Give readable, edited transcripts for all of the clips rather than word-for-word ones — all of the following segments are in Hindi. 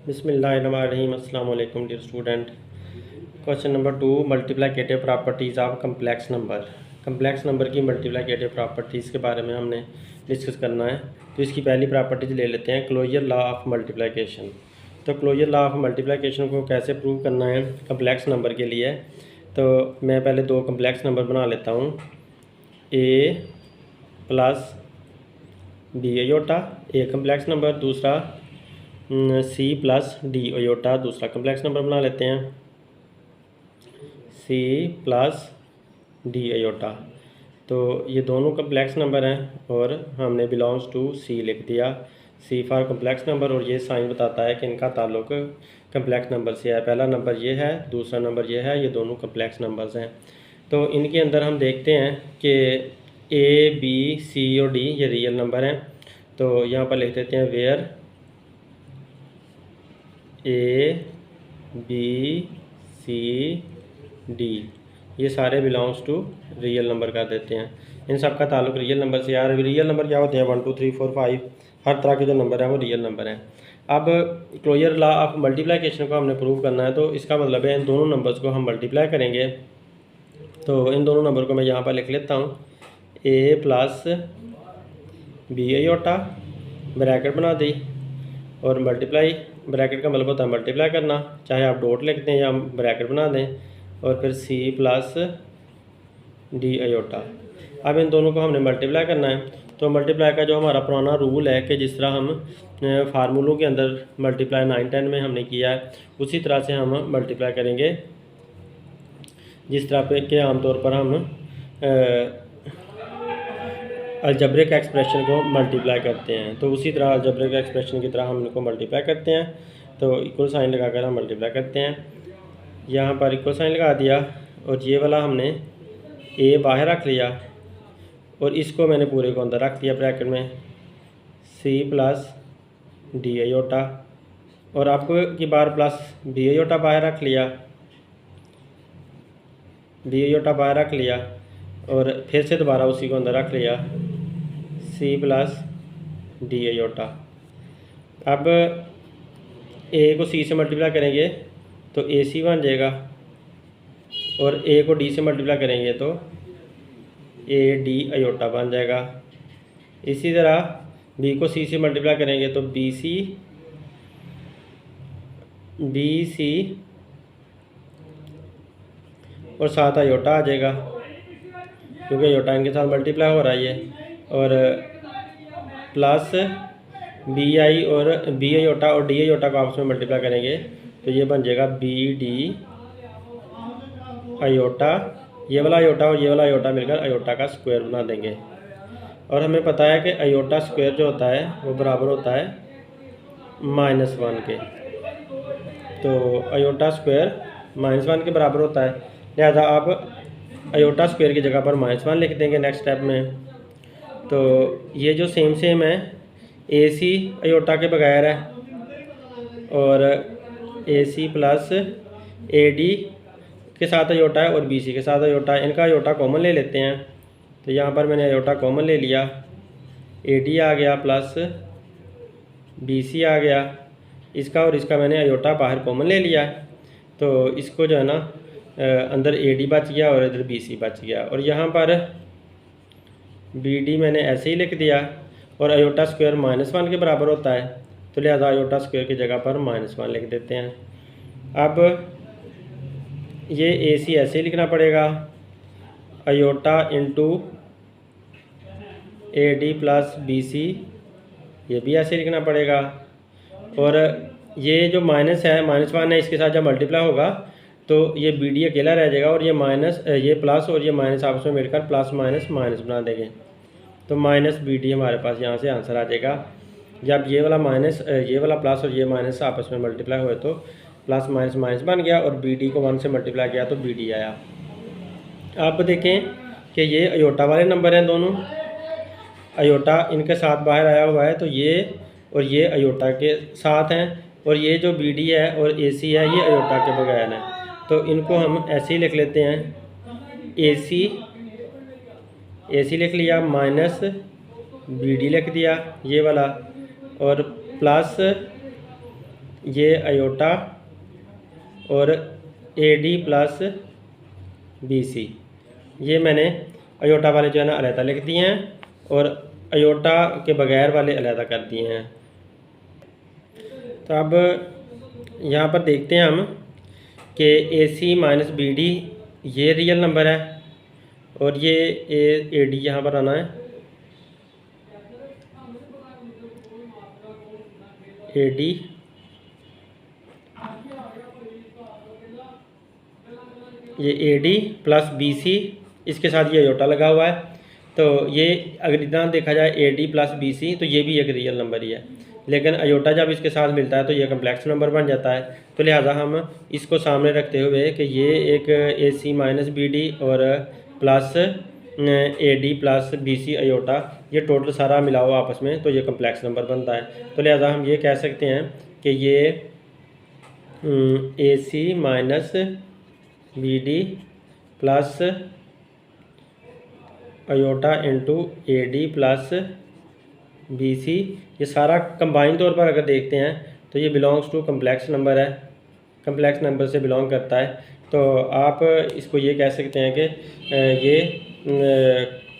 बिस्मिल्लाहिर्रहमानिर्रहीम। अस्सलाम वालेकुम dear student. Question number 2, multiplicative properties of complex number. Complex number की मल्टीप्लिकेटिव प्रॉपर्टीज़ के बारे में हमने डिस्कस करना है। तो इसकी पहली प्रॉपर्टीज ले लेते हैं, क्लोजर लॉ ऑफ मल्टीप्लिकेशन। तो क्लोजर लॉ ऑफ मल्टीप्लिकेशन को कैसे प्रूव करना है कम्प्लेक्स नंबर के लिए, तो मैं पहले दो कम्प्लेक्स नंबर बना लेता हूँ। ए प्लस बी अयोटा एक कम्प्लेक्स नंबर, दूसरा सी प्लस डी अयोटा दूसरा कम्प्लेक्स नंबर बना लेते हैं। सी प्लस डी अयोटा, तो ये दोनों कम्प्लेक्स नंबर हैं और हमने बिलोंग्स टू सी लिख दिया। सी फॉर कम्प्लेक्स नंबर, और ये साइन बताता है कि इनका ताल्लुक कम्प्लेक्स नंबर से है। पहला नंबर ये है, दूसरा नंबर ये है, ये दोनों कम्प्लेक्स नंबर्स हैं। तो इनके अंदर हम देखते हैं कि ए बी सी और डी ये रियल नंबर हैं। तो यहाँ पर लिख देते हैं where A B C D ये सारे बिलोंग्स टू रियल नंबर कर देते हैं। इन सब का ताल्लुक रियल नंबर से। यार रियल नंबर क्या होते हैं? 1 2 3 4 5 हर तरह के जो नंबर है वो रियल नंबर हैं। अब क्लोजर लॉ ऑफ मल्टीप्लिकेशन को हमने प्रूव करना है, तो इसका मतलब है इन दोनों नंबर्स को हम मल्टीप्लाई करेंगे। तो इन दोनों नंबर को मैं यहाँ पर लिख लेता हूँ, A plus B aorta bracket बना दी, और मल्टीप्लाई ब्रैकेट का मतलब होता है मल्टीप्लाई करना, चाहे आप डॉट लिख दें या ब्रैकेट बना दें, और फिर सी प्लस डी अयोटा। अब इन दोनों को हमने मल्टीप्लाई करना है। तो मल्टीप्लाई का जो हमारा पुराना रूल है कि जिस तरह हम फार्मूलों के अंदर मल्टीप्लाई 9 10 में हमने किया है, उसी तरह से हम मल्टीप्लाई करेंगे जिस तरह पे के आमतौर पर हम अलजब्रिक एक्सप्रेशन को मल्टीप्लाई करते हैं। तो उसी तरह अलजब्रिक एक्सप्रेशन की तरह हम इनको मल्टीप्लाई करते हैं। तो इक्वल साइन लगाकर हम मल्टीप्लाई करते हैं। यहाँ पर इक्वल साइन लगा दिया, और ये वाला हमने ए बाहर रख लिया, और इसको मैंने पूरे को अंदर रख दिया ब्रैकेट में, सी प्लस डी अयोटा, और आपको की बार प्लस बी अयोटा बाहर रख लिया, बी अयोटा बाहर रख लिया, और फिर से दोबारा उसी को अंदर रख लिया, सी प्लस डी अयोटा। अब ए को सी से मल्टीप्लाई करेंगे तो ए सी बन जाएगा, और ए को डी से मल्टीप्लाई करेंगे तो ए डी अयोटा बन जाएगा। इसी तरह बी को सी से मल्टीप्लाई करेंगे तो बी सी और साथ अयोटा आ जाएगा, क्योंकि अयोटा इनके साथ मल्टीप्लाई हो रहा है ये, और प्लस बी आई और बी अयोटा और डी अयोटा को आपस में मल्टीप्लाई करेंगे तो ये बन जाएगा बी डी अयोटा। ये वाला अयोटा और ये वाला अयोटा मिलकर अयोटा का स्क्वायर बना देंगे। और हमें पता है कि अयोटा स्क्वायर जो होता है वो बराबर होता है -1 के। तो अयोटा स्क्वायर -1 के बराबर होता है, लिहाजा आप अयोटा स्क्वायर की जगह पर -1 लिख देंगे नेक्स्ट स्टेप में। तो ये जो सेम है ए सी अयोटा के बगैर है, और A C plus A D के साथ अयोटा है, और बी सी के साथ अयोटा है। इनका अयोटा कॉमन ले लेते हैं। तो यहाँ पर मैंने अयोटा कॉमन ले लिया, ए डी आ गया प्लस बी सी आ गया, इसका और इसका मैंने अयोटा बाहर कॉमन ले लिया। तो इसको जो है ना अंदर ए डी बच गया और इधर बी सी बच गया, और यहाँ पर बी डी मैंने ऐसे ही लिख दिया, और अयोटा स्क्वायर -1 के बराबर होता है, तो लिहाजा अयोटा स्क्वायर की जगह पर -1 लिख देते हैं। अब ये ए सी ऐसे ही लिखना पड़ेगा, iota into A D plus B C, ये भी ऐसे लिखना पड़ेगा। और ये जो माइनस है -1 है, इसके साथ जब मल्टीप्लाई होगा तो ये बी डी अकेला रह जाएगा, और ये प्लस और ये माइनस आपस में मिलकर प्लस माइनस माइनस बना देंगे। तो माइनस बी डी हमारे पास यहाँ से आंसर आ जाएगा। जब ये वाला माइनस ये वाला प्लस और ये माइनस आपस में मल्टीप्लाई हुए तो प्लस माइनस माइनस बन गया, और बी डी को 1 से मल्टीप्लाई किया तो बी डी आया। अब देखें कि ये अयोटा वाले नंबर हैं दोनों, अयोटा इनके साथ बाहर आया हुआ है, तो ये और ये अयोटा के साथ हैं, और ये जो बी डी है और ए सी है ये अयोटा के बगैर है। तो इनको हम ऐसे ही लिख लेते हैं, ए सी लिख लिया, माइनस बी डी लिख दिया ये वाला, और प्लस ये अयोटा और A D plus B C, ये मैंने अयोटा वाले जो है ना अलहदा लिख दिए हैं और अयोटा के बगैर वाले अलहदा कर दिए हैं। तो अब यहाँ पर देखते हैं हम कि ए सी माइनस बी डी ये रियल नंबर है और ये ए डी यहाँ पर आना है, ए डी ये A D plus B C, इसके साथ ये अयोटा लगा हुआ है। तो ये अगर इतना देखा जाए A D plus B C तो ये भी एक रियल नंबर ही है, लेकिन अयोटा जब इसके साथ मिलता है तो ये कम्प्लेक्स नंबर बन जाता है। तो लिहाजा हम इसको सामने रखते हुए कि ये एक A C minus B D और plus A D plus B C iota, ये टोटल सारा मिला हुआ आपस में, तो ये कम्प्लेक्स नंबर बनता है। तो लिहाजा हम ये कह सकते हैं कि ये A C minus B D plus iota into A D plus B C, ये सारा कंबाइन तौर पर अगर देखते हैं तो ये बिलोंग्स टू कम्प्लेक्स नंबर है, कम्प्लेक्स नंबर से बिलोंग करता है। तो आप इसको ये कह सकते हैं कि ये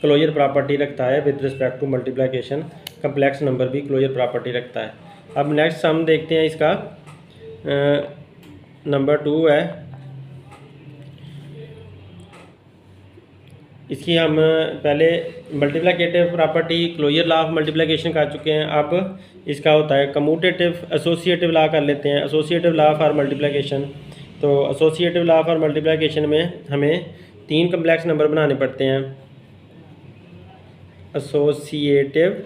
क्लोजर प्रॉपर्टी रखता है with respect to multiplication, complex number भी क्लोजर प्रॉपर्टी रखता है। अब नेक्स्ट हम देखते हैं इसका नंबर 2 है, इसकी हम पहले multiplicative property closure law of multiplication कर चुके हैं। अब इसका होता है कम्यूटेटिव एसोसिएटिव लॉ कर लेते हैं, एसोसिएटिव लॉ फॉर मल्टीप्लिकेशन। तो एसोसिएटिव लॉ फॉर मल्टीप्लिकेशन में हमें 3 कम्प्लेक्स नंबर बनाने पड़ते हैं। एसोसिएटिव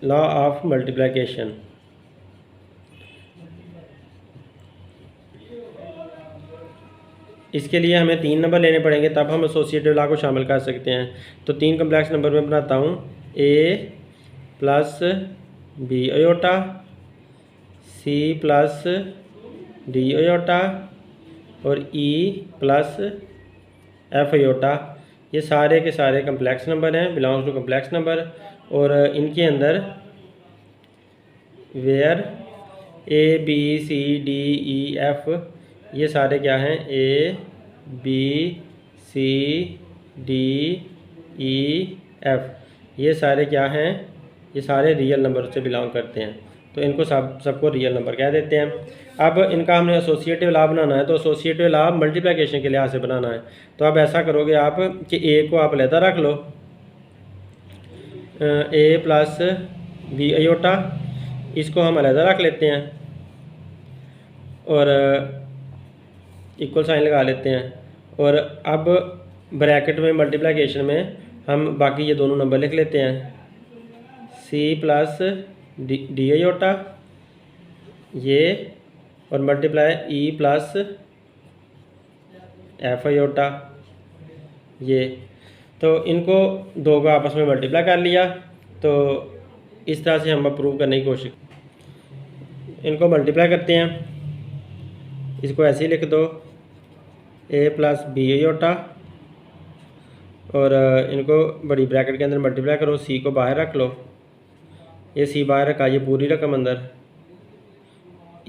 लॉ ऑफ मल्टीप्लिकेशन, इसके लिए हमें 3 नंबर लेने पड़ेंगे, तब हम एसोसिएटिव लॉ को शामिल कर सकते हैं। तो 3 कम्प्लेक्स नंबर में बनाता हूँ, A plus B iota, C plus D iota और ई प्लस एफ अयोटा। ये सारे के सारे कम्प्लेक्स नंबर हैं, बिलोंग्स टू कम्प्लेक्स नंबर। और इनके अंदर where A B C D E F, ये सारे क्या हैं, A B C D E F, ये सारे क्या हैं, ये सारे रियल नंबर से बिलोंग करते हैं। तो इनको सबको रियल नंबर कह देते हैं। अब इनका हमने एसोसिएटिव लॉ बनाना है, तो एसोसिएटिव लॉ मल्टीप्लिकेशन के लिहाज से बनाना है। तो अब ऐसा करोगे आप कि ए को आप अलहदा रख लो, ए प्लस बी अयोटा, इसको हम अलहदा रख लेते हैं और इक्वल साइन लगा लेते हैं। और अब ब्रैकेट में मल्टीप्लिकेशन में हम बाकी ये दोनों नंबर लिख लेते हैं, सी प्लस डी अयोटा ये, और multiply E plus F iota ये। तो इनको दो को आपस में मल्टीप्लाई कर लिया। तो इस तरह से हम प्रूव करने की कोशिश, इनको मल्टीप्लाई करते हैं, इसको ऐसे ही लिख दो, ए प्लस बी अयोटा, और इनको बड़ी ब्रैकेट के अंदर मल्टीप्लाई करो, सी को बाहर रख लो, ये सी बाहर रखा, ये पूरी रकम अंदर,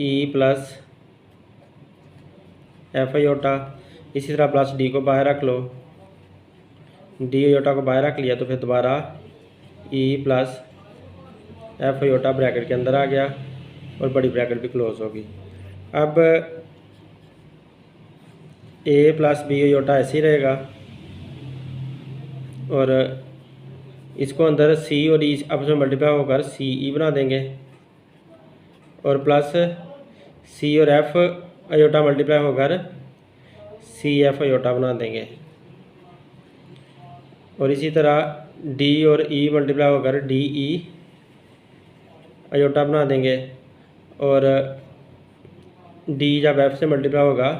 ई प्लस एफ अयोटा, इसी तरह प्लस डी को बाहर रख लो, डी अयोटा को बाहर रख लिया, तो फिर दोबारा E plus F iota bracket के अंदर आ गया और बड़ी ब्रैकेट भी क्लोज होगी। अब ए प्लस बी अयोटा ऐसे ही रहेगा और इसको अंदर सी और ई आपस में मल्टीप्लाई होकर सी ई बना देंगे, और प्लस सी और एफ अयोटा मल्टीप्लाई होकर सी एफ अयोटा बना देंगे, और इसी तरह डी और ई मल्टीप्लाई होकर डी ई अयोटा बना देंगे, और डी जब एफ से मल्टीप्लाई होगा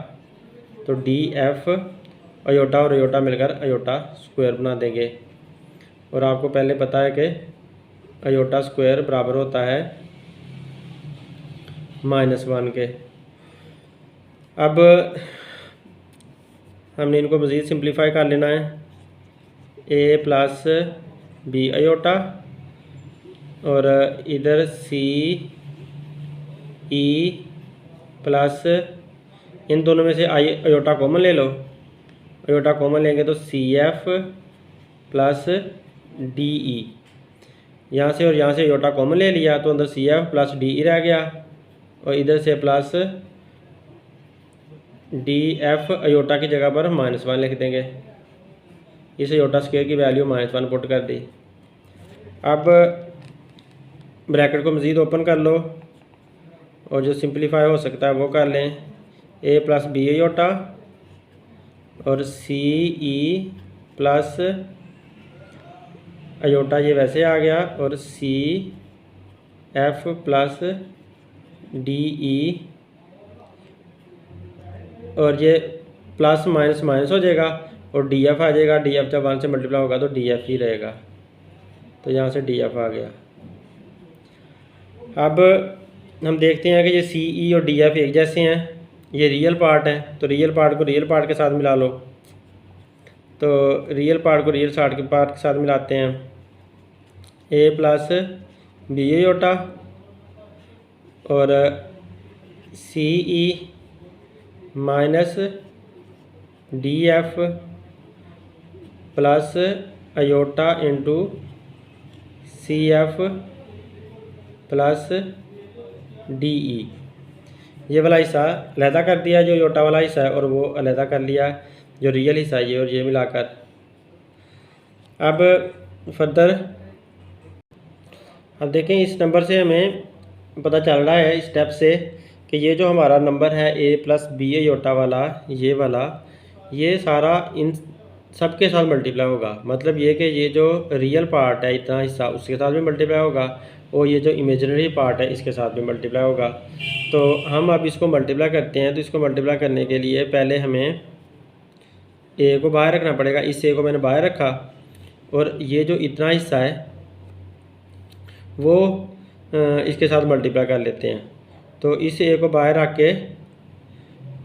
तो डी एफ अयोटा और अयोटा मिलकर अयोटा स्क्वायर बना देंगे। और आपको पहले पता है कि अयोटा स्क्वायर बराबर होता है -1 के। अब हमने इनको मज़ीद सिंप्लीफाई कर लेना है, ए प्लस बी अयोटा और इधर सी ई प्लस इन दोनों में से अयोटा कॉमन ले लो। अयोटा कॉमन लेंगे तो C F plus D E, यहाँ से और यहाँ से अयोटा कॉमन ले लिया तो अंदर C F plus D E रह गया और इधर से प्लस डी एफ अयोटा की जगह पर -1 लिख देंगे। इस अयोटा स्क्वायर की वैल्यू -1 पुट कर दी। अब ब्रैकेट को मज़ीद ओपन कर लो और जो सिंप्लीफाई हो सकता है वो कर लें। ए प्लस बी अयोटा और सी ई प्लस अयोटा ये वैसे आ गया और C F plus D E और ये प्लस माइनस माइनस हो जाएगा और डी एफ आ जाएगा। डी एफ जब 1 से मल्टीप्लाई होगा तो डी एफ ही रहेगा, तो यहाँ से डी एफ आ गया। अब हम देखते हैं कि ये सी ई और डी एफ एक जैसे हैं, ये रियल पार्ट है तो रियल पार्ट को रियल पार्ट के साथ मिला लो। तो रियल पार्ट को रियल पार्ट के साथ मिलाते हैं। ए प्लस बी अयोटा और C E minus D F plus iota into C F plus D E. ये वाला हिस्सा अलहदा कर दिया जो अयोटा वाला हिस्सा है और वो अलहदा कर लिया जो रियल हिस्सा है ये और ये मिलाकर। अब फर्दर अब देखें, इस नंबर से हमें पता चल रहा है इस स्टेप से कि ये जो हमारा नंबर है ए प्लस बी अयोटा वाला ये वाला, ये सारा इन सब के साथ मल्टीप्लाई होगा। मतलब ये कि ये जो रियल पार्ट है इतना हिस्सा उसके साथ भी मल्टीप्लाई होगा और ये जो इमेजिनरी पार्ट है इसके साथ भी मल्टीप्लाई होगा। तो हम अब इसको मल्टीप्लाई करते हैं। तो इसको मल्टीप्लाई करने के लिए पहले हमें ए को बाहर रखना पड़ेगा। इस ए को मैंने बाहर रखा और ये जो इतना हिस्सा है वो इसके साथ मल्टीप्लाई कर लेते हैं। तो इस ए को बाहर रख के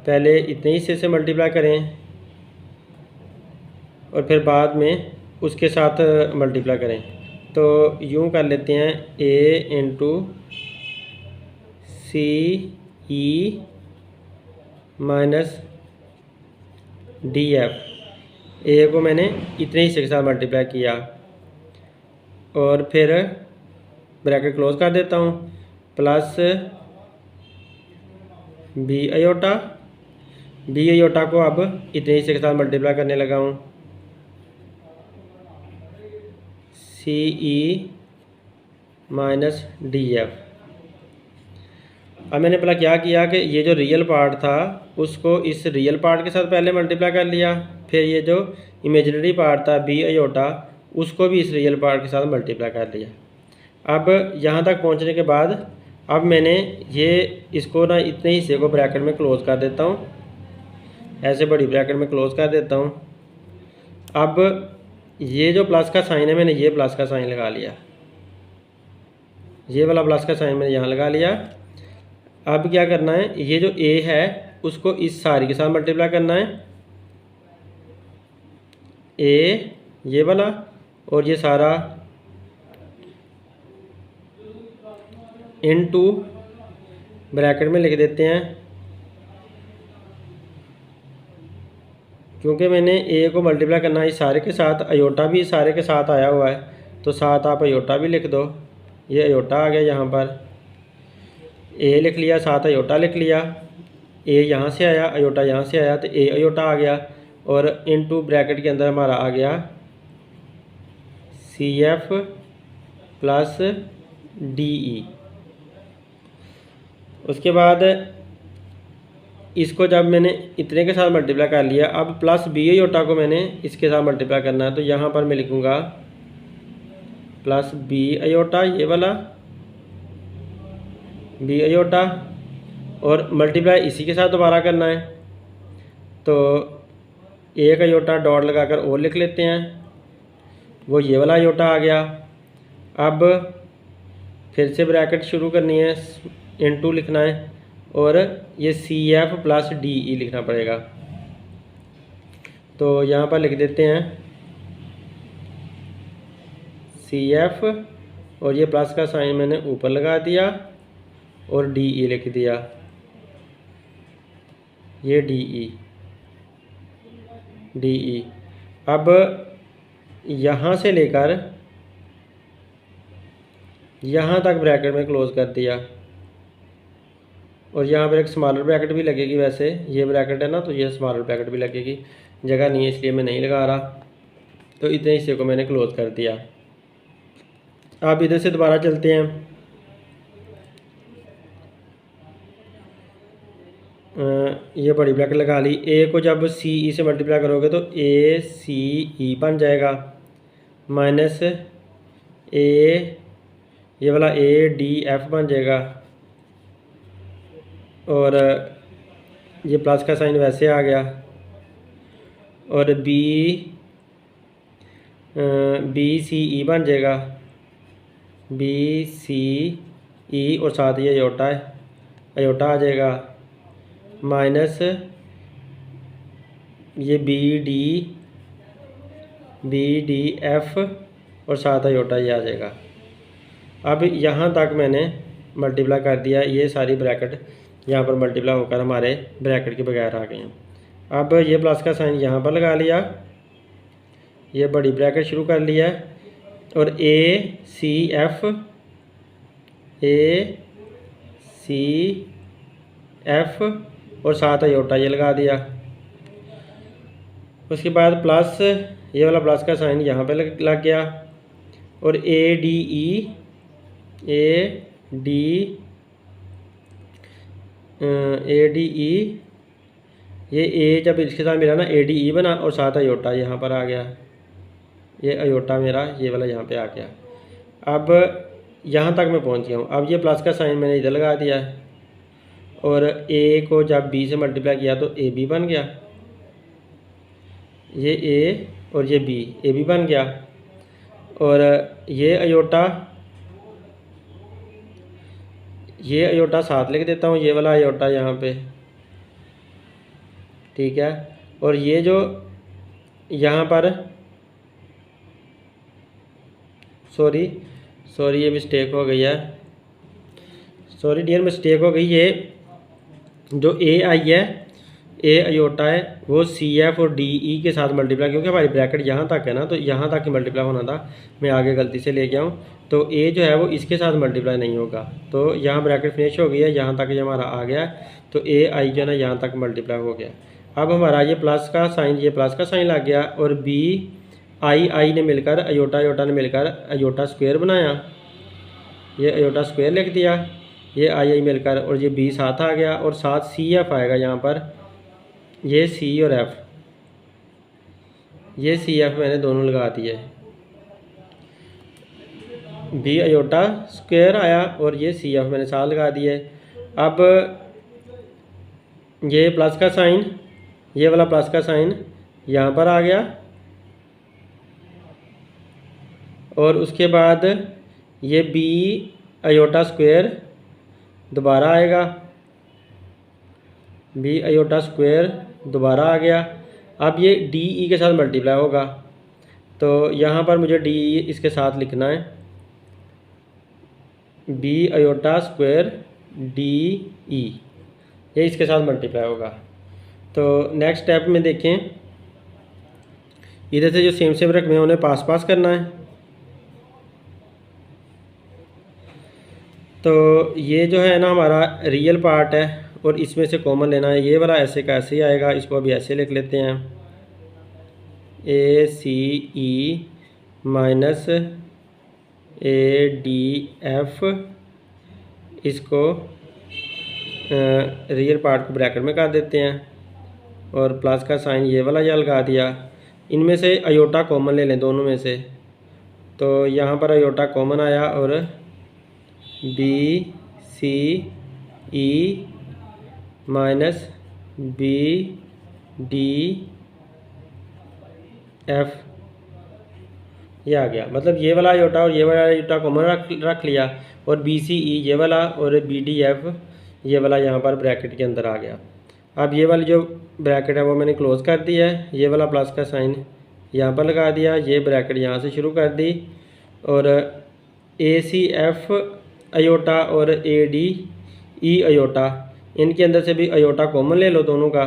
पहले इतने हिस्से से मल्टीप्लाई करें और फिर बाद में उसके साथ मल्टीप्लाई करें। तो यूँ कर लेते हैं ए इंटू सी ई माइनस डी एफ। ए को मैंने इतने हिस्से के साथ मल्टीप्लाई किया और फिर ब्रैकेट क्लोज कर देता हूँ plus B iota. B iota को अब इतने हिस्से के साथ मल्टीप्लाई करने लगा हूँ सी ई माइनस डी एफ। अब मैंने पहला क्या किया कि ये जो रियल पार्ट था उसको इस रियल पार्ट के साथ पहले मल्टीप्लाई कर लिया, फिर ये जो इमेजिनरी पार्ट था बी अयोटा उसको भी इस रियल पार्ट के साथ मल्टीप्लाई कर लिया। अब यहाँ तक पहुँचने के बाद अब मैंने ये इसको ना इतने हिस्से को ब्रैकेट में क्लोज़ कर देता हूँ, ऐसे बड़ी ब्रैकेट में क्लोज़ कर देता हूँ। अब ये जो प्लस का साइन है मैंने ये प्लस का साइन लगा लिया, ये वाला प्लस का साइन मैंने यहाँ लगा लिया। अब क्या करना है, ये जो ए है उसको इस सारी के साथ मल्टीप्लाई करना है, ए ये वाला और ये सारा इनटू ब्रैकेट में लिख देते हैं। क्योंकि मैंने ए को मल्टीप्लाई करना है इस सारे के साथ, अयोटा भी इस सारे के साथ आया हुआ है तो साथ आप अयोटा भी लिख दो। ये अयोटा आ गया, यहाँ पर ए लिख लिया, साथ अयोटा लिख लिया। ए यहाँ से आया, अयोटा यहाँ से आया तो ए अयोटा आ गया और इनटू ब्रैकेट के अंदर हमारा आ गया C F plus D E. उसके बाद इसको जब मैंने इतने के साथ मल्टीप्लाई कर लिया, अब प्लस बी अयोटा को मैंने इसके साथ मल्टीप्लाई करना है। तो यहाँ पर मैं लिखूँगा प्लस बी अयोटा ये वाला बी अयोटा और मल्टीप्लाई इसी के साथ दोबारा करना है। तो एक अयोटा डॉट लगाकर और लिख लेते हैं, वो ये वाला अयोटा आ गया। अब फिर से ब्रैकेट शुरू करनी है, इनटू लिखना है और ये C F plus D E लिखना पड़ेगा। तो यहाँ पर लिख देते हैं सी एफ और ये प्लस का साइन मैंने ऊपर लगा दिया और डी ई लिख दिया, ये डी ई। अब यहाँ से लेकर यहाँ तक ब्रैकेट में क्लोज़ कर दिया और यहाँ पर एक स्मॉलर ब्रैकेट भी लगेगी। वैसे ये ब्रैकेट है ना, तो ये स्मॉलर ब्रैकेट भी लगेगी, जगह नहीं है इसलिए मैं नहीं लगा रहा। तो इतने हिस्से को मैंने क्लोज़ कर दिया। अब इधर से दोबारा चलते हैं। ये बड़ी ब्रैकेट लगा ली। ए को जब सी ई से मल्टीप्लाई करोगे तो ए सी ई बन जाएगा, माइनस ए, ये वाला ए डी एफ बन जाएगा, और ये प्लस का साइन वैसे आ गया, और बी सी ई बन जाएगा, बी सी ई, और साथ ये अयोटा है, अयोटा आ जाएगा, माइनस ये बी डी एफ, और साथ अयोटा ये आ जाएगा। अब यहाँ तक मैंने मल्टीप्लाई कर दिया, ये सारी ब्रैकेट यहाँ पर मल्टीप्लाई होकर हमारे ब्रैकेट के बगैर आ गए हैं। अब ये प्लस का साइन यहाँ पर लगा लिया, ये बड़ी ब्रैकेट शुरू कर लिया, और ए सी एफ और साथ अयोटा ये लगा दिया। उसके बाद प्लस, ये वाला प्लस का साइन यहाँ पे लग गया, और ए डी ई, ये ए जब इसके साथ मिला ना ए डी ई बना, और साथ अयोटा यहाँ पर आ गया, ये अयोटा मेरा ये वाला यहाँ पे आ गया। अब यहाँ तक मैं पहुँच गया हूँ। अब ये प्लस का साइन मैंने इधर लगा दिया है, और ए को जब बी से मल्टीप्लाई किया तो ए बी बन गया, ये ए और ये बी, ए बी बन गया, और ये अयोटा साथ लिख देता हूँ, ये वाला अयोटा यहाँ पे, ठीक है। और ये जो यहाँ पर, सॉरी ये मिस्टेक हो गई है, सॉरी डियर मिस्टेक हो गई। ये जो ए आई है, ए अयोटा है, वो सी एफ और डी ई के साथ मल्टीप्लाई, क्योंकि हमारी ब्रैकेट यहाँ तक है ना, तो यहाँ तक ही मल्टीप्लाई होना था, मैं आगे गलती से ले गया हूँ। तो ए जो है वो इसके साथ मल्टीप्लाई नहीं होगा, तो यहाँ ब्रैकेट फिनिश हो गई है, यहाँ तक ये हमारा आ गया, तो ए आई जो है ना यहाँ तक मल्टीप्लाई हो गया। अब हमारा ये प्लस का साइन, ये प्लस का साइन लग गया, और बी आई ने मिलकर, अयोटा ने मिलकर अयोटा स्क्वायर बनाया, ये अयोटा स्क्वायर लिख दिया, ये आई मिलकर, और ये बी साथ आ गया, और साथ सी एफ आएगा यहाँ पर, ये सी और एफ, ये सी एफ मैंने दोनों लगा दिए, बी अयोटा स्क्वायर आया और ये सी एफ मैंने साथ लगा दिए। अब ये प्लस का साइन, ये वाला प्लस का साइन यहाँ पर आ गया, और उसके बाद ये बी अयोटा स्क्वायर दोबारा आएगा, बी अयोटा स्क्वायर दोबारा आ गया। अब ये डी ई के साथ मल्टीप्लाई होगा, तो यहाँ पर मुझे डी ई इसके साथ लिखना है, B iota square D E, ये इसके साथ मल्टीप्लाई होगा। तो नेक्स्ट स्टेप में देखें, इधर से जो सेम रकम है उन्हें पास करना है। तो ये जो है ना हमारा रियल पार्ट है, और इसमें से कॉमन लेना है, ये वाला ऐसे का ऐसे ही आएगा, इसको अभी ऐसे लिख लेते हैं, ए सी E minus A D F, इसको रियल पार्ट को ब्रैकेट में कर देते हैं, और प्लस का साइन ये वाला या लगा दिया। इनमें से अयोटा कॉमन ले लें दोनों में से, तो यहाँ पर अयोटा कॉमन आया, और B C E minus B D F, ये आ गया। मतलब ये वाला अयोटा और ये वाला अयोटा कॉमन रख लिया, और बी सी ई ये वाला और बी डी एफ ये वाला यहाँ पर ब्रैकेट के अंदर आ गया। अब ये वाली जो ब्रैकेट है वो मैंने क्लोज़ कर दी है, ये वाला प्लस का साइन यहाँ पर लगा दिया, ये ब्रैकेट यहाँ से शुरू कर दी, और ACF अयोटा और ADE अयोटा, इनके अंदर से भी अयोटा कॉमन ले लो दोनों का,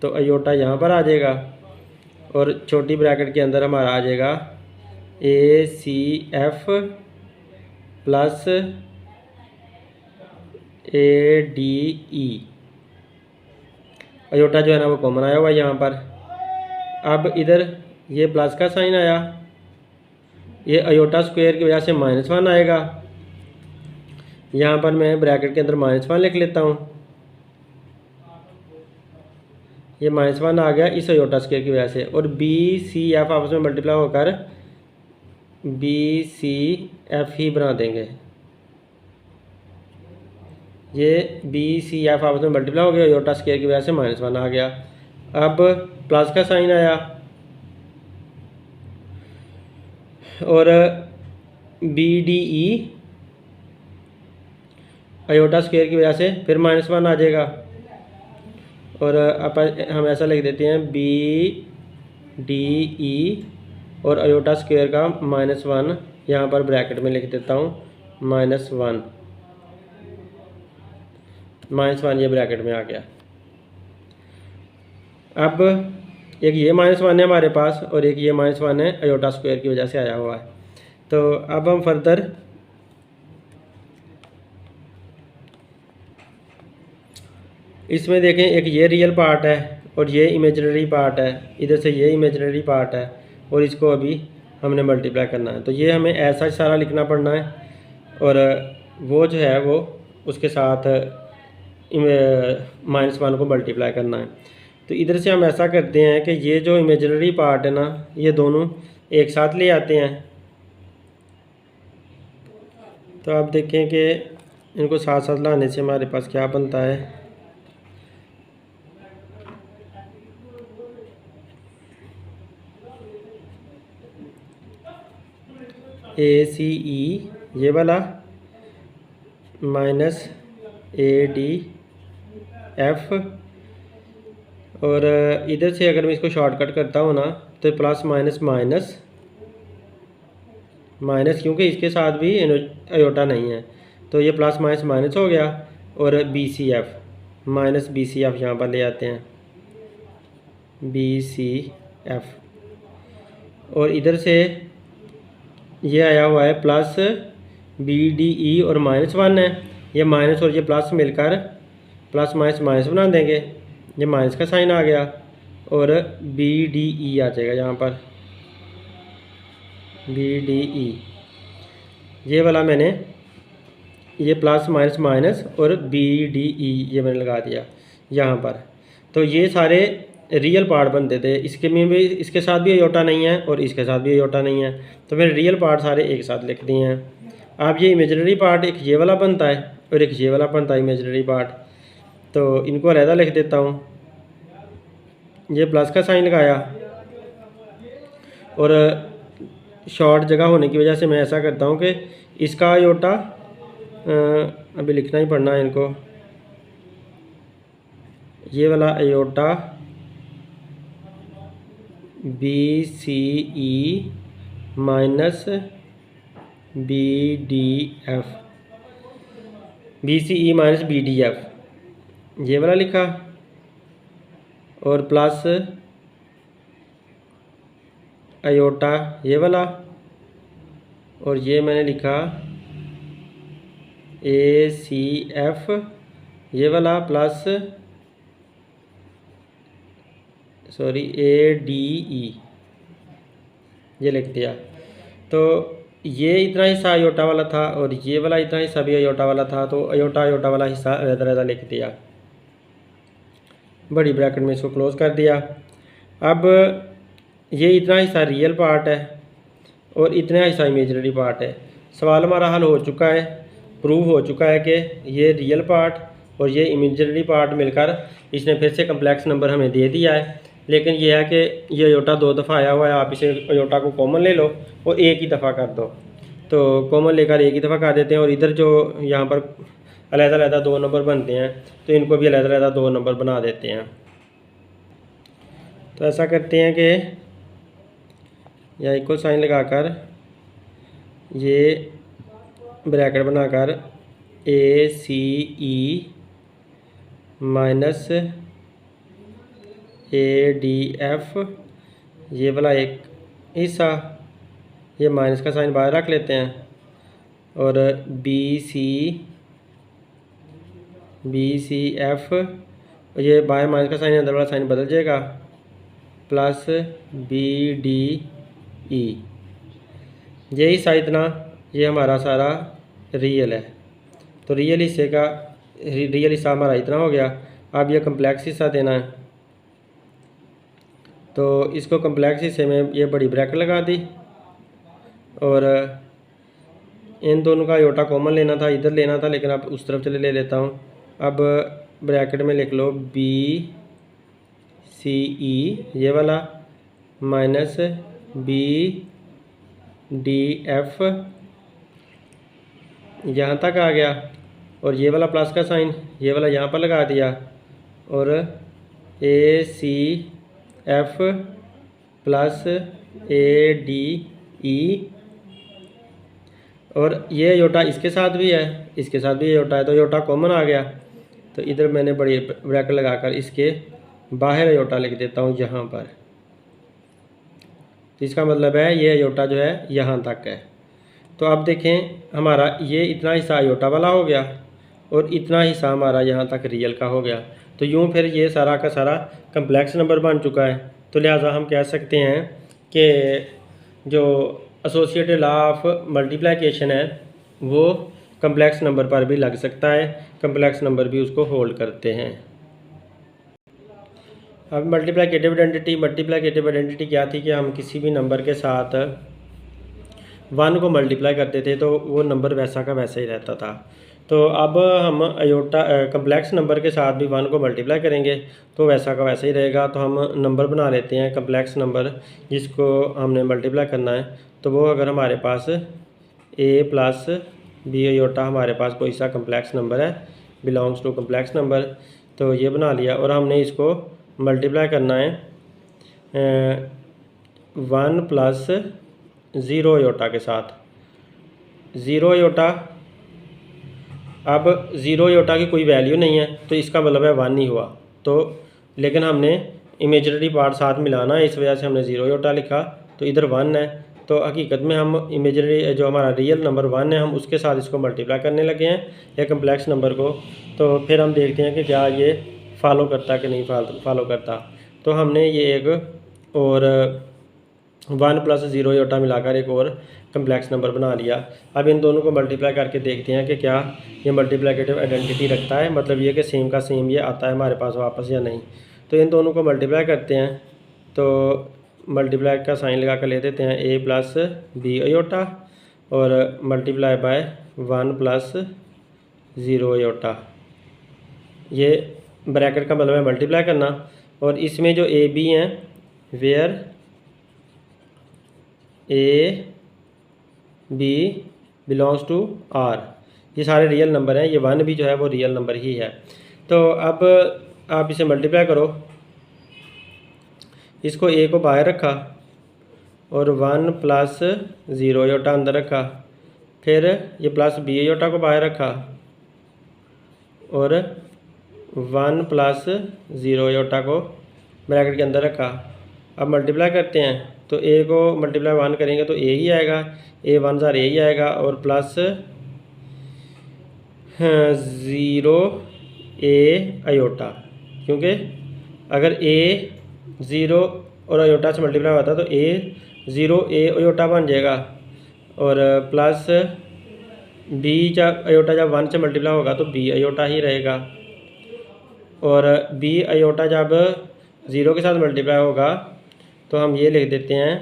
तो अयोटा यहाँ पर आ जाएगा और छोटी ब्रैकेट के अंदर हमारा आ जाएगा ACF प्लस ADE। अयोटा जो है ना वो कॉमन आया हुआ है यहाँ पर। अब इधर ये प्लस का साइन आया, ये अयोटा स्क्वायर की वजह से -1 आएगा। यहाँ पर मैं ब्रैकेट के अंदर -1 लिख लेता हूँ। ये -1 आ गया इस अयोटा स्क्वायर की वजह से। और BCF आपस में मल्टीप्लाई होकर BCF ही बना देंगे। ये BCF आपस में मल्टीप्लाई हो गया, अयोटा स्क्वायर की वजह से -1 आ गया। अब प्लस का साइन आया और BDE अयोटा स्क्वायर की वजह से फिर -1 आ जाएगा। और अब हम ऐसा लिख देते हैं BDE और अयोटा स्क्वायर का -1 यहाँ पर ब्रैकेट में लिख देता हूँ, -1 ये ब्रैकेट में आ गया। अब एक ये -1 है हमारे पास और एक ये -1 है अयोटा स्क्वायर की वजह से आया हुआ है। तो अब हम फर्दर इसमें देखें, एक ये रियल पार्ट है और ये इमेजिनरी पार्ट है, इधर से ये इमेजिनरी पार्ट है और इसको अभी हमने मल्टीप्लाई करना है। तो ये हमें ऐसा सारा लिखना पड़ना है और वो जो है वो उसके साथ -1 को मल्टीप्लाई करना है। तो इधर से हम ऐसा करते हैं कि ये जो इमेजिनरी पार्ट है ना, ये दोनों एक साथ ले आते हैं। तो आप देखें कि इनको साथ साथ लाने से हमारे पास क्या बनता है, ACE ये वाला -ADF और इधर से अगर मैं इसको शॉर्टकट करता हूँ ना तो प्लस माइनस क्योंकि इसके साथ भी अयोटा नहीं है तो ये प्लस माइनस हो गया और BCF -BCF यहाँ पर ले आते हैं BCF और इधर से ये आया हुआ है प्लस BDE और -1 है, ये माइनस और ये प्लस मिलकर प्लस माइनस बना देंगे, ये माइनस का साइन आ गया और BDE आ जाएगा यहाँ पर BDE। ये वाला मैंने ये प्लस माइनस और BDE ये मैंने लगा दिया यहाँ पर। तो ये सारे रियल पार्ट बनते थे, इसके में भी इसके साथ भी अयोटा नहीं है और इसके साथ भी अयोटा नहीं है, तो मैंने रियल पार्ट सारे एक साथ लिख दिए हैं। अब ये इमेजिनरी पार्ट एक ये वाला बनता है और एक ये वाला बनता है इमेजिनरी पार्ट, तो इनको अलहदा लिख देता हूँ। ये प्लस का साइन लगाया और शॉर्ट जगह होने की वजह से मैं ऐसा करता हूँ कि इसका अयोटा अभी लिखना ही पड़ना है इनको, ये वाला iota BCE minus BDF BCE minus BDF ये वाला लिखा और प्लस अयोटा ये वाला और ये मैंने लिखा ACF ये वाला प्लस ADE ये लिख दिया। तो ये इतना हिस्सा अयोटा वाला था और ये वाला इतना हिस्सा भी अयोटा वाला था, तो अयोटा वाला हिस्सा अलग लिख दिया, बड़ी ब्रैकेट में इसको क्लोज कर दिया। अब ये इतना हिस्सा रियल पार्ट है और इतना हिस्सा इमेजिनरी पार्ट है। सवाल हमारा हल हो चुका है, प्रूव हो चुका है कि ये रियल पार्ट और ये इमेजिनरी पार्ट मिलकर इसने फिर से कम्प्लेक्स नंबर हमें दे दिया है। लेकिन यह है कि ये अयोटा 2 दफ़ा आया हुआ है, आप इसे अयोटा को कॉमन ले लो और एक ही दफ़ा कर दो, तो कॉमन लेकर एक ही दफ़ा कर देते हैं। और इधर जो यहाँ पर अलग-अलग 2 नंबर बनते हैं तो इनको भी अलग-अलग 2 नंबर बना देते हैं। तो ऐसा करते हैं कि या इक्वल साइन लगाकर ये ब्रैकेट बनाकर ए सी E minus A D F, ये वाला एक हिस्सा, ये माइनस का साइन बाहर रख लेते हैं, और बी सी एफ, ये बाहर माइनस का साइन, अंदर वाला साइन बदल जाएगा, प्लस बी डी ई, ये हिस्सा इतना, ये हमारा सारा रियल है। तो रियल हिस्सा हमारा इतना हो गया। अब ये कम्प्लेक्स हिस्सा देना है, तो इसको कम्प्लेक्स हिस्से में ये बड़ी ब्रैकेट लगा दी, और इन दोनों का आयोटा कॉमन लेना था, इधर लेना था, लेकिन अब उस तरफ चले ले लेता हूँ। अब ब्रैकेट में लिख लो बी सी ई, ये वाला, माइनस बी डी एफ, यहाँ तक आ गया, और ये वाला प्लस का साइन, ये वाला यहाँ पर लगा दिया, और A C F plus A D E, और ये आयोटा इसके साथ भी है, इसके साथ भी आयोटा है, तो आयोटा कॉमन आ गया। तो इधर मैंने बड़ी ब्रैकेट लगाकर इसके बाहर आयोटा लिख देता हूँ यहाँ पर। तो इसका मतलब है ये आयोटा जो है यहाँ तक है। तो अब देखें हमारा ये इतना हिस्सा आयोटा वाला हो गया, और इतना हिस्सा हमारा यहाँ तक रियल का हो गया। तो यूँ फिर ये सारा का सारा कम्प्लेक्स नंबर बन चुका है। तो लिहाजा हम कह सकते हैं कि जो एसोसिएटेड लॉ ऑफ मल्टीप्लिकेशन है वो कम्प्लेक्स नंबर पर भी लग सकता है, कम्प्लेक्स नंबर भी उसको होल्ड करते हैं। अब मल्टीप्लिकेटिव आइडेंटिटी क्या थी कि हम किसी भी नंबर के साथ 1 को मल्टीप्लाई करते थे तो वो नंबर वैसा का वैसा ही रहता था। तो अब हम आयोटा कम्प्लेक्स नंबर के साथ भी 1 को मल्टीप्लाई करेंगे तो वैसा का वैसा ही रहेगा। तो हम नंबर बना लेते हैं कम्प्लेक्स नंबर जिसको हमने मल्टीप्लाई करना है। तो वो अगर हमारे पास a प्लस बी आयोटा हमारे पास कोई सा कम्प्लेक्स नंबर है, बिलोंग्स टू कम्प्लेक्स नंबर, तो ये बना लिया। और हमने इसको मल्टीप्लाई करना है 1 प्लस 0 आयोटा के साथ। 0 आयोटा, अब 0 आयोटा की कोई वैल्यू नहीं है तो इसका मतलब है 1 ही हुआ। तो लेकिन हमने इमेजिनरी पार्ट साथ मिलाना है, इस वजह से हमने 0 आयोटा लिखा। तो इधर 1 है, तो हकीकत में हम इमेजिनरी जो हमारा रियल नंबर 1 है हम उसके साथ इसको मल्टीप्लाई करने लगे हैं या कम्प्लेक्स नंबर को। तो फिर हम देखते हैं कि क्या ये फॉलो करता कि नहीं फॉलो करता। तो हमने ये एक और 1 प्लस 0 आयोटा मिलाकर एक और कम्प्लेक्स नंबर बना लिया। अब इन दोनों को मल्टीप्लाई करके देखते हैं कि क्या ये मल्टीप्लिकेटिव आइडेंटिटी रखता है, मतलब ये कि सेम का सेम ये आता है हमारे पास वापस या नहीं। तो इन दोनों को मल्टीप्लाई करते हैं, तो मल्टीप्लाई का साइन लगा कर ले देते हैं a प्लस बी आयोटा और मल्टीप्लाई बाय 1 प्लस 0 आयोटा। ये ब्रैकेट का मतलब है मल्टीप्लाई करना। और इसमें जो ए बी हैं, where A B belongs to R, ये सारे रियल नंबर हैं। ये 1 भी जो है वो रियल नंबर ही है। तो अब आप इसे मल्टीप्लाई करो, इसको ए को बाहर रखा और 1 प्लस 0 आयोटा अंदर रखा, फिर ये प्लस बी आयोटा को बाहर रखा और 1 प्लस 0 आयोटा को ब्रैकेट के अंदर रखा। अब मल्टीप्लाई करते हैं, तो ए को मल्टीप्लाई 1 करेंगे तो ए ही आएगा, ए 1 ज़ार ए ही आएगा, और प्लस 0 ए आयोटा, क्योंकि अगर ए 0 और आयोटा से मल्टीप्लाई होता तो ए 0 ए आयोटा बन जाएगा, और प्लस बी जब आयोटा जब 1 से मल्टीप्लाई होगा तो बी आयोटा ही रहेगा, और बी आयोटा जब 0 के साथ मल्टीप्लाई होगा तो हम ये लिख देते हैं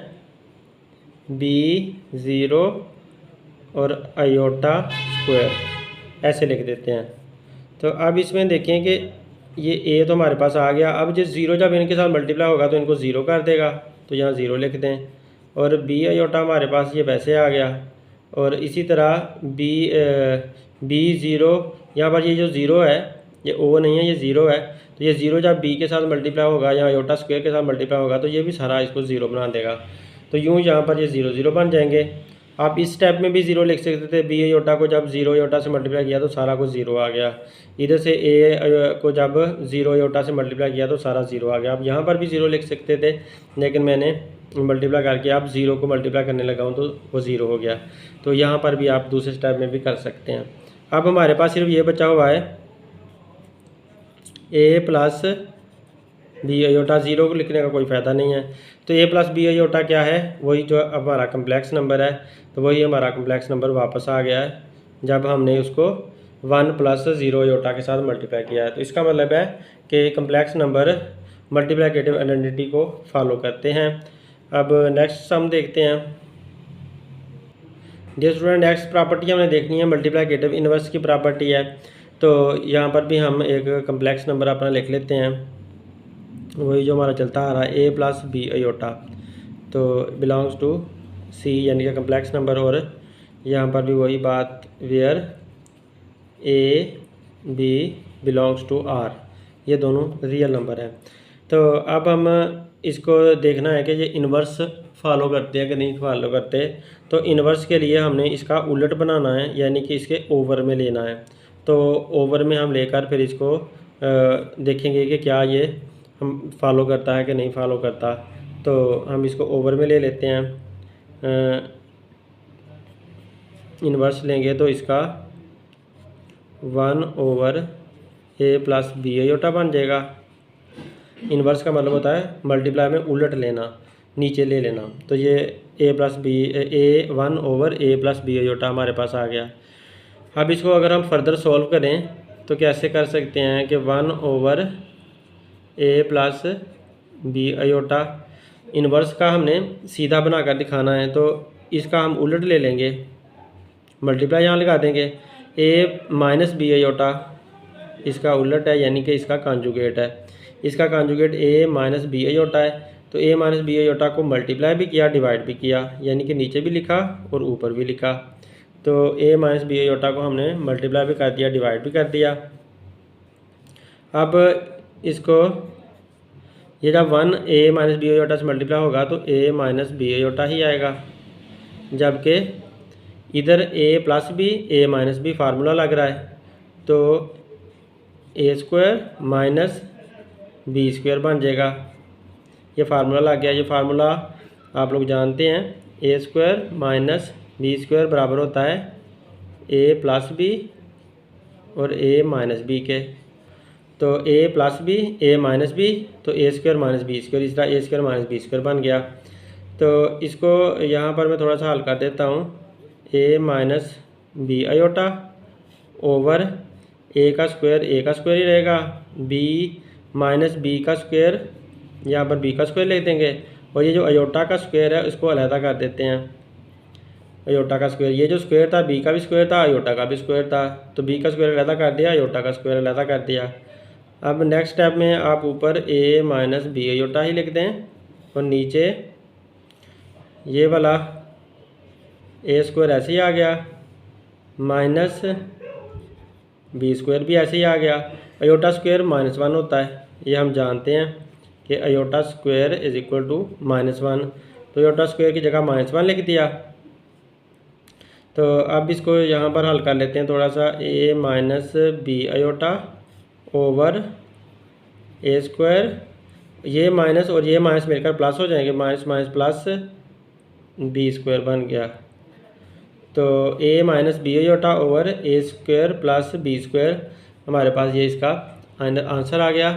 बी 0 और आयोटा स्क्वायर, ऐसे लिख देते हैं। तो अब इसमें देखें कि ये ए तो हमारे पास आ गया। अब जो 0 जब इनके साथ मल्टीप्लाई होगा तो इनको 0 कर देगा, तो यहाँ 0 लिख दें। और बी आयोटा हमारे पास ये वैसे आ गया, और इसी तरह बी 0, यहाँ पर ये जो 0 है ये ओ नहीं है, ये 0 है। तो ये 0 जब बी के साथ मल्टीप्लाई होगा या आयोटा स्क्वायर के साथ मल्टीप्लाई होगा तो ये भी सारा इसको 0 बना देगा। तो यूँ यहाँ पर ये 0 0 बन जाएंगे। आप इस स्टेप में भी ज़ीरो लिख सकते थे। बी आयोटा को जब ज़ीरो आयोटा से मल्टीप्लाई किया तो सारा कुछ ज़ीरो आ गया। इधर से ए को जब ज़ीरो आयोटा से मल्टीप्लाई किया तो सारा ज़ीरो आ गया। आप यहाँ पर भी ज़ीरो लिख सकते थे, लेकिन मैंने मल्टीप्लाई करके आप ज़ीरो को मल्टीप्लाई करने लगा हूँ तो वो ज़ीरो हो गया। तो यहाँ पर भी आप दूसरे स्टेप में भी कर सकते हैं। अब हमारे पास सिर्फ ये बचा हुआ है ए प्लस बी आयोटा। ज़ीरो को लिखने का कोई फ़ायदा नहीं है। तो ए प्लस बी आयोटा क्या है, वही जो हमारा कम्प्लेक्स नंबर है। तो वही हमारा कम्प्लेक्स नंबर वापस आ गया है जब हमने उसको 1 प्लस ज़ीरो आयोटा के साथ मल्टीप्लाई किया है। तो इसका मतलब है कि कम्प्लेक्स नंबर मल्टीप्लिकेटिव आइडेंटिटी को फॉलो करते हैं। अब नेक्स्ट सम देखते हैं। डियर स्टूडेंट, नेक्स्ट प्रॉपर्टी हमने देखनी है मल्टीप्लिकेटिव इन्वर्स की प्रॉपर्टी है। तो यहाँ पर भी हम एक कम्प्लेक्स नंबर अपना लिख लेते हैं, वही जो हमारा चलता आ रहा है ए प्लस बी आयोटा। तो बिलोंग्स टू सी यानी कि कम्प्लेक्स नंबर। और यहाँ पर भी वही बात, where A B belongs to R, ये दोनों रियल नंबर हैं। तो अब हम इसको देखना है कि ये इन्वर्स फॉलो करते हैं कि नहीं फॉलो करते। तो इन्वर्स के लिए हमने इसका उलट बनाना है, यानी कि इसके ओवर में लेना है। तो ओवर में हम लेकर फिर इसको देखेंगे कि क्या ये हम फॉलो करता है कि नहीं फॉलो करता। तो हम इसको ओवर में ले लेते हैं। इन्वर्स लेंगे तो इसका 1 ओवर ए प्लस बी आयोटा बन जाएगा। इन्वर्स का मतलब होता है मल्टीप्लाई में उलट लेना, नीचे ले लेना। तो ये ए प्लस बी ए 1 ओवर ए प्लस बी आयोटा हमारे पास आ गया। अब इसको अगर हम फर्दर सॉल्व करें तो कैसे कर सकते हैं कि 1 ओवर ए प्लस बी आयोटा, इन्वर्स का हमने सीधा बनाकर दिखाना है। तो इसका हम उलट ले लेंगे, मल्टीप्लाई यहाँ लगा देंगे। ए माइनस बी आयोटा इसका उलट है, यानी कि इसका कॉन्जुगेट है। इसका कॉन्जुगेट ए माइनस बी आयोटा है। तो ए माइनस बी आयोटा को मल्टीप्लाई भी किया, डिवाइड भी किया, यानी कि नीचे भी लिखा और ऊपर भी लिखा। तो ए माइनस बी आयोटा को हमने मल्टीप्लाई भी कर दिया, डिवाइड भी कर दिया। अब इसको ये जब 1 ए माइनस बी आयोटा से मल्टीप्लाई होगा तो ए माइनस बी आयोटा ही आएगा, जबकि इधर ए प्लस बी ए माइनस बी फार्मूला लग रहा है। तो ए स्क्वायर माइनस बी स्क्वायर बन जाएगा। ये फार्मूला लग गया। ये फार्मूला आप लोग जानते हैं, ए स्क्वायर माइनस बी स्क्वायर बराबर होता है ए प्लस बी और ए माइनस बी के। तो ए प्लस बी ए माइनस बी, तो ए स्क्वायर माइनस बी स्क्वायर, इस तरह ए स्क्वायर माइनस बी स्क्वायर बन गया। तो इसको यहाँ पर मैं थोड़ा सा हल कर देता हूँ। ए माइनस बी आयोटा ओवर ए का स्क्वायर ही रहेगा, बी माइनस बी का स्क्वायर, यहाँ पर बी का स्क्वायर लिख देंगे। और ये जो अयोटा का स्क्वायर है इसको अलहदा कर देते हैं। अयोटा का स्क्वायर, ये जो स्क्वायर था बी का भी स्क्वायर था, अयोटा का भी स्क्वायर था। तो बी का स्क्वायर अलहदा कर दिया, अयोटा का स्क्वायर अलहदा कर दिया। अब नेक्स्ट स्टेप में आप ऊपर ए माइनस बी आयोटा ही लिख दें और नीचे ये वाला ए स्क्वायर ऐसे ही आ गया, माइनस बी स्क्वायर भी ऐसे ही आ गया। अयोटा स्क्वायर -1 होता है, ये हम जानते हैं कि iota square is equal to -1। तो अयोटा स्क्वायर की जगह -1 लिख दिया। तो अब इसको यहाँ पर हल कर लेते हैं थोड़ा सा। A minus B iota over A square, ये माइनस और ये माइनस मिलकर प्लस हो जाएंगे, minus minus plus B square बन गया। तो A minus B iota over A square plus B square, हमारे पास ये इसका आंसर आ गया।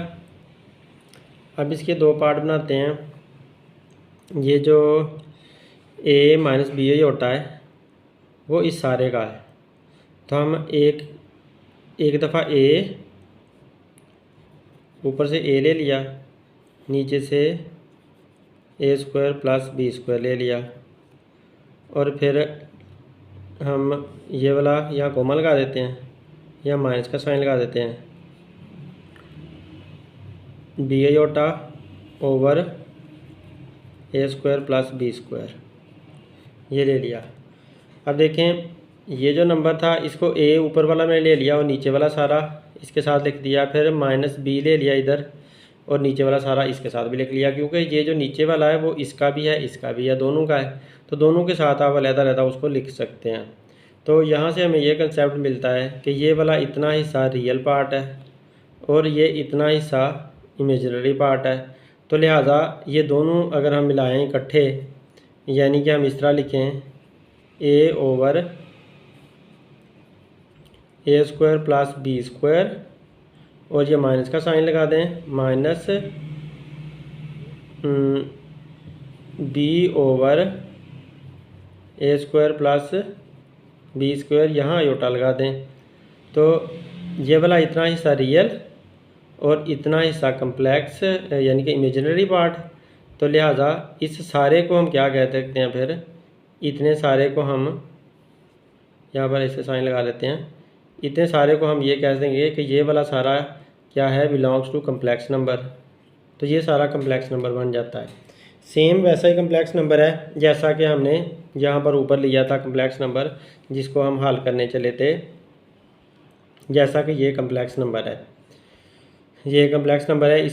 अब इसके दो पार्ट बनाते हैं। ये जो ए माइनस बी आयोटा है वो इस सारे का है। तो हम एक दफ़ा ए, ऊपर से ए ले लिया, नीचे से ए स्क्वायर प्लस बी स्क्वायर ले लिया, और फिर हम ये वाला यहाँ कॉमन लगा देते हैं या माइनस का साइन लगा देते हैं। B iota over A square plus B square ये ले लिया। अब देखें, ये जो नंबर था इसको ए ऊपर वाला मैंने ले लिया और नीचे वाला सारा इसके साथ लिख दिया। फिर माइनस बी ले लिया इधर और नीचे वाला सारा इसके साथ भी लिख लिया, क्योंकि ये जो नीचे वाला है वो इसका भी है इसका भी है, दोनों का है। तो दोनों के साथ आप अलग-अलग उसको लिख सकते हैं। तो यहाँ से हमें ये कंसेप्ट मिलता है कि ये वाला इतना हिस्सा रियल पार्ट है और ये इतना हिस्सा इमेजिनरी पार्ट है। तो लिहाजा ये दोनों अगर हम मिलाएं इकट्ठे, यानी कि हम इस तरह लिखें a/a² प्लस b² और ये माइनस का साइन लगा दें, माइनस b/a² प्लस b², यहाँ आयोटा लगा दें। तो ये वाला इतना हिस्सा रियल और इतना हिस्सा कम्प्लेक्स यानी कि इमेजिनरी पार्ट। तो लिहाजा इस सारे को हम क्या कह सकते हैं, फिर इतने सारे को हम यहाँ पर ऐसे साइन लगा लेते हैं, इतने सारे को हम ये कह देंगे कि ये वाला सारा क्या है, बिलोंग्स टू कम्प्लेक्स नंबर। तो ये सारा कम्प्लेक्स नंबर बन जाता है। सेम वैसा ही कम्प्लेक्स नंबर है जैसा कि हमने यहाँ पर ऊपर लिया था कम्प्लेक्स नंबर, जिसको हम हल करने चले थे। जैसा कि ये कम्प्लेक्स नंबर है, ये कम्प्लेक्स नंबर है,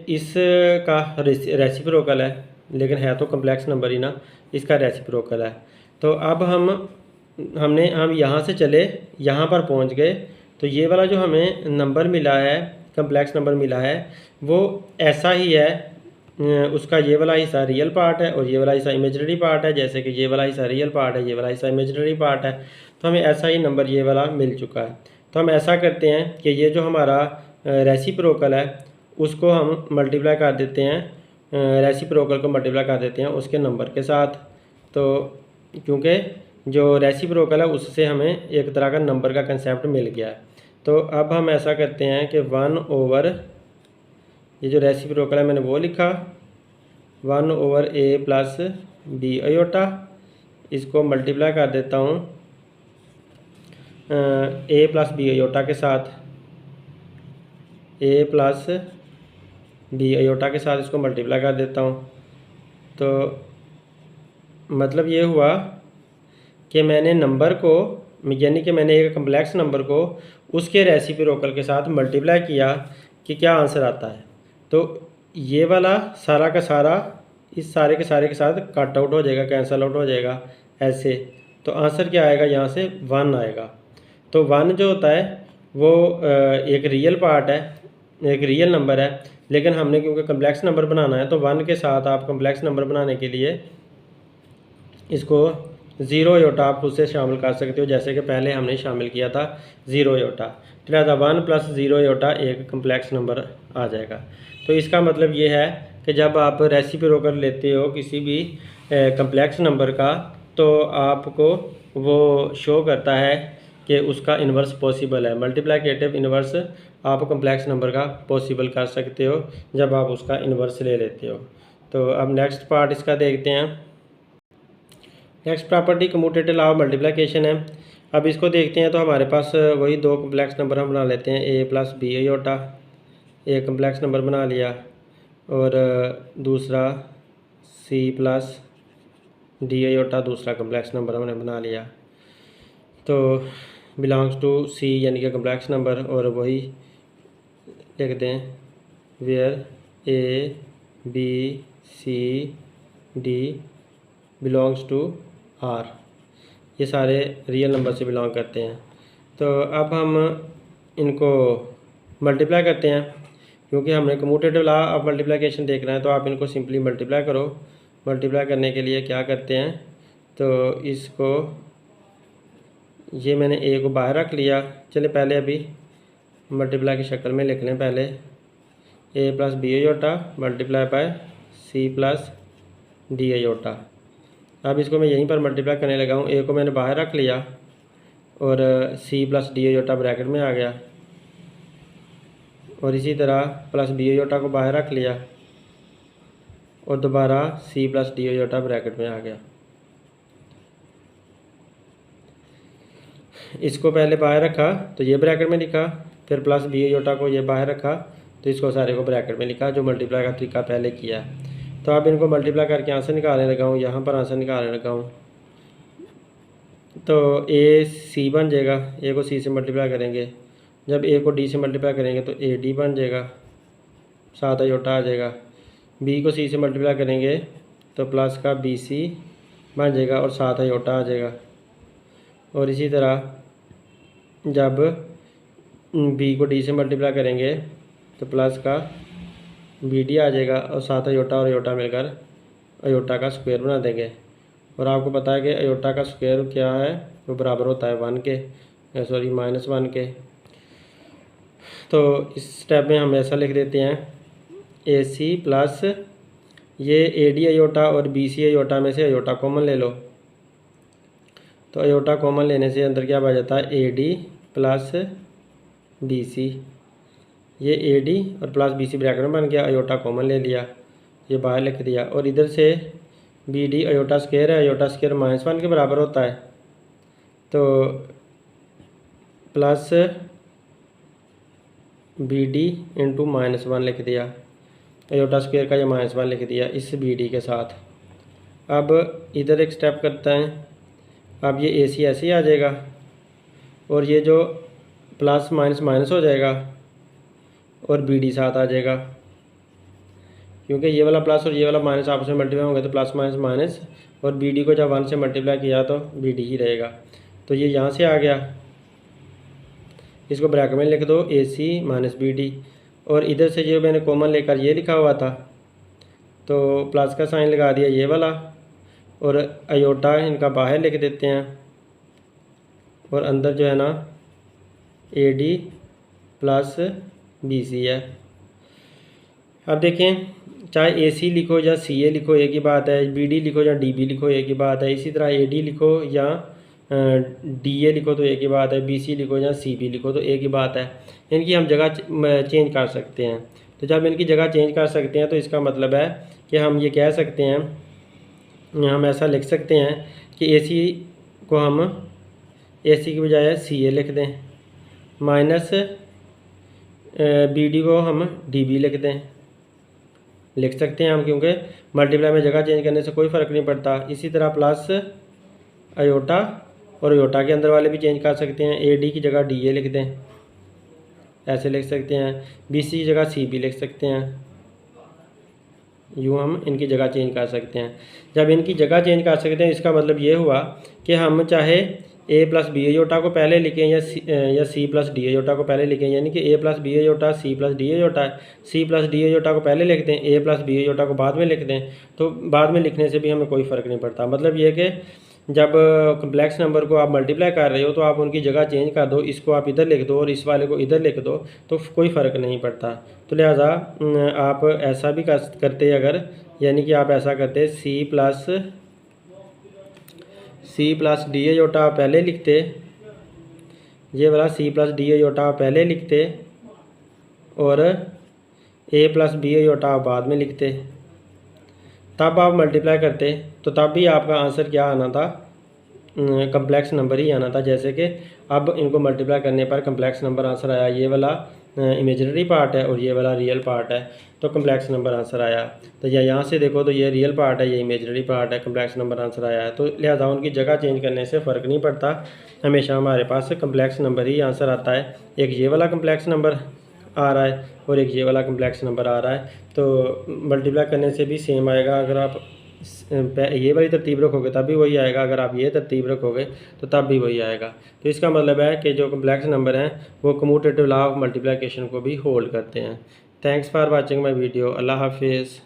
इसका रेसिप्रोकल है, लेकिन है तो कम्प्लेक्स नंबर ही ना, इसका रेसिप्रोकल है। तो अब हम यहाँ से चले, यहाँ पर पहुँच गए। तो ये वाला जो हमें नंबर मिला है, कम्प्लेक्स नंबर मिला है, वो ऐसा ही है, उसका ये वाला हिस्सा रियल पार्ट है और ये वाला हिस्सा इमेजिनरी पार्ट है। जैसे कि ये वाला हिस्सा रियल पार्ट है, ये वाला हिस्सा इमेजिनरी पार्ट है। तो हमें ऐसा ही नंबर ये वाला मिल चुका है। तो हम ऐसा करते हैं कि ये जो हमारा रेसिप्रोकल है उसको हम मल्टीप्लाई कर देते हैं, रेसिप्रोकल को मल्टीप्लाई कर देते हैं उसके नंबर के साथ। तो क्योंकि जो रेसिप्रोकल है उससे हमें एक तरह का नंबर का कंसेप्ट मिल गया है। तो अब हम ऐसा करते हैं कि 1/, ये जो रेसिप्रोकल है मैंने वो लिखा, 1/a प्लस b/, इसको मल्टीप्लाई कर देता हूँ a प्लस b/, के साथ, a प्लस b/, के साथ इसको मल्टीप्लाई कर देता हूँ। तो मतलब ये हुआ कि मैंने नंबर को, यानी कि मैंने एक कम्प्लेक्स नंबर को उसके रेसिप्रोकल के साथ मल्टीप्लाई किया कि क्या आंसर आता है। तो ये वाला सारा का सारा इस सारे के सारे के साथ कट आउट हो जाएगा, कैंसल आउट हो जाएगा ऐसे। तो आंसर क्या आएगा, यहाँ से 1 आएगा। तो 1 जो होता है वो एक रियल पार्ट है, एक रियल नंबर है, लेकिन हमने क्योंकि कम्प्लेक्स नंबर बनाना है तो 1 के साथ आप कम्प्लेक्स नंबर बनाने के लिए इसको 0 आप खुद से शामिल कर सकते हो, जैसे कि पहले हमने शामिल किया था 0। तो लिहाजा 1 प्लस 0 एक कम्प्लेक्स नंबर आ जाएगा। तो इसका मतलब ये है कि जब आप रेसिप्रोकल लेते हो किसी भी कम्प्लेक्स नंबर का, तो आपको वो शो करता है कि उसका इन्वर्स पॉसिबल है। मल्टीप्लिकेटिव इन्वर्स आप कम्प्लेक्स नंबर का पॉसिबल कर सकते हो जब आप उसका इन्वर्स ले लेते हो। तो अब नेक्स्ट पार्ट इसका देखते हैं। Next property commutative law of multiplication है। अब इसको देखते हैं। तो हमारे पास वही दो कम्प्लेक्स नंबर हम बना लेते हैं, a प्लस b/, एक कम्प्लेक्स नंबर बना लिया, और दूसरा c प्लस d/, दूसरा कम्प्लेक्स नंबर हमने बना लिया। तो बिलोंग्स टू c यानी कि कम्प्लेक्स नंबर, और वही लिख दें where a b c d belongs to r, ये सारे रियल नंबर से बिलोंग करते हैं। तो अब हम इनको मल्टीप्लाई करते हैं, क्योंकि हमने कम्यूटेटिव लॉ ऑफ मल्टीप्लिकेशन देखना है। तो आप इनको सिंपली मल्टीप्लाई करो। मल्टीप्लाई करने के लिए क्या करते हैं, तो इसको, ये मैंने a को बाहर रख लिया। चले पहले अभी मल्टीप्लाई की शक्ल में लिख लें। पहले a plus b/, multiply by c plus d/। अब इसको मैं यहीं पर मल्टीप्लाई करने लगा हूँ। a को मैंने बाहर रख लिया और c प्लस d/, ब्रैकेट में आ गया, और इसी तरह प्लस b/, को बाहर रख लिया और दोबारा c प्लस d/, ब्रैकेट में आ गया। इसको पहले बाहर रखा तो ये ब्रैकेट में लिखा, फिर प्लस b/, को ये बाहर रखा तो इसको सारे को ब्रैकेट में लिखा, जो मल्टीप्लाई का तरीका पहले किया। तो अब इनको मल्टीप्लाई करके आंसर निकालने लगा हूँ, यहाँ पर आंसर निकालने लगा हूँ। तो a c बन जाएगा, a को c से मल्टीप्लाई करेंगे, जब a को d से मल्टीप्लाई करेंगे तो a d बन जाएगा, 7/, आ जाएगा। b को c से मल्टीप्लाई करेंगे तो प्लस का bc बन जाएगा और साथ अयोटा आ जाएगा। और इसी तरह जब बी को डी से मल्टीप्लाई करेंगे तो प्लस का बी डी आ जाएगा और साथ अयोटा और अयोटा मिलकर अयोटा का स्क्वायर बना देंगे। और आपको पता है कि अयोटा का स्क्वायर क्या है, वो बराबर होता है 1 के, सॉरी -1 के। तो इस स्टेप में हम ऐसा लिख देते हैं ए सी प्लस ये ए डी अयोटा और बी सी अयोटा में से अयोटा कॉमन ले लो। तो अयोटा कॉमन लेने से अंदर क्या बच जाता है, A D plus B C. ये ए डी और प्लस बी सी ब्रैकेट में बन गया, अयोटा कॉमन ले लिया, ये बाहर लिख दिया। और इधर से बी डी अयोटा स्क्वायर है, अयोटा स्क्वायर -1 के बराबर होता है, तो प्लस बी डी इंटू -1 लिख दिया, अयोटा स्क्वायर का ये -1 लिख दिया इस बी डी के साथ। अब इधर एक स्टेप करते हैं, अब ये ए सी ऐसे ही आ जाएगा और ये जो प्लस माइनस माइनस हो जाएगा और बी डी साथ आ जाएगा, क्योंकि ये वाला प्लस और ये वाला माइनस आपस में मल्टीप्लाई होंगे तो प्लस माइनस माइनस, और बी डी को जब 1 से मल्टीप्लाई किया तो बी डी ही रहेगा। तो ये यहाँ से आ गया, इसको ब्रैकेट में लिख दो ए सी माइनस बी डी। और इधर से जो मैंने कॉमन लेकर ये लिखा हुआ था तो प्लस का साइन लगा दिया ये वाला, और अयोटा इनका बाहर लिख देते हैं और अंदर जो है ना A D plus B C है। अब देखें, चाहे ए सी लिखो या सी ए लिखो एक ही बात है, बी डी लिखो या डी बी लिखो एक ही बात है, इसी तरह ए डी लिखो या डी ए लिखो तो एक ही बात है, बी सी लिखो या सी बी लिखो तो एक ही बात है। इनकी हम जगह चेंज कर सकते हैं। तो जब इनकी जगह चेंज कर सकते हैं तो इसका मतलब है कि हम ये कह सकते हैं, हम ऐसा लिख सकते हैं कि ए सी को हम ए सी की बजाय सी ए लिख दें, माइनस बी डी को हम डी बी लिख दें, लिख सकते हैं हम, क्योंकि मल्टीप्लाई में जगह चेंज करने से कोई फ़र्क नहीं पड़ता। इसी तरह प्लस अयोटा और अयोटा के अंदर वाले भी चेंज कर सकते हैं, ए डी की जगह डी ए लिख दें, ऐसे लिख सकते हैं, बी सी की जगह सी बी लिख सकते हैं, यूँ हम इनकी जगह चेंज कर सकते हैं। जब इनकी जगह चेंज कर सकते हैं इसका मतलब ये हुआ कि हम चाहे ए प्लस बी अयोटा को पहले लिखें या सी प्लस डी अयोटा को पहले लिखें, यानी कि A plus B iota C plus D iota, C plus D iota को पहले लिख दें, ए प्लस बी अयोटा को बाद में लिख दें, तो बाद में लिखने से भी हमें कोई फ़र्क नहीं पड़ता। मतलब ये कि जब कम्प्लेक्स नंबर को आप मल्टीप्लाई कर रहे हो तो आप उनकी जगह चेंज कर दो, इसको आप इधर लिख दो और इस वाले को इधर लिख दो, तो कोई फ़र्क नहीं पड़ता। तो लिहाजा आप ऐसा भी करते अगर, यानी कि आप ऐसा करते सी प्लस डी अयोटा पहले लिखते, ये वाला सी प्लस डी अयोटा पहले लिखते और ए प्लस बी अयोटा बाद में लिखते, तब आप मल्टीप्लाई करते तो तब भी आपका आंसर क्या आना था, कम्प्लेक्स नंबर ही आना था। जैसे कि अब इनको मल्टीप्लाई करने पर कम्प्लेक्स नंबर आंसर आया, ये वाला इमेजिनरी पार्ट है और ये वाला रियल पार्ट है, तो कम्प्लेक्स नंबर आंसर आया। तो या यहाँ से देखो तो ये रियल पार्ट है, ये इमेजिनरी पार्ट है, कम्प्लेक्स नंबर आंसर आया है। तो लिहाजा उनकी जगह चेंज करने से फ़र्क नहीं पड़ता, हमेशा हमारे पास कम्प्लेक्स नंबर ही आंसर आता है। एक ये वाला कम्प्लेक्स नंबर आ रहा है और एक ये वाला कम्प्लेक्स नंबर आ रहा है, तो मल्टीप्लाई करने से भी सेम आएगा। अगर आप ये वाली तरतीब रखोगे तब भी वही आएगा, अगर आप ये तरतीब रखोगे तो तब भी वही आएगा। तो इसका मतलब है कि जो कम्प्लेक्स नंबर हैं वो कम्यूटेटिव लॉ ऑफ मल्टीप्लिकेशन को भी होल्ड करते हैं। Thanks for watching my video. अल्लाह हाफिज़।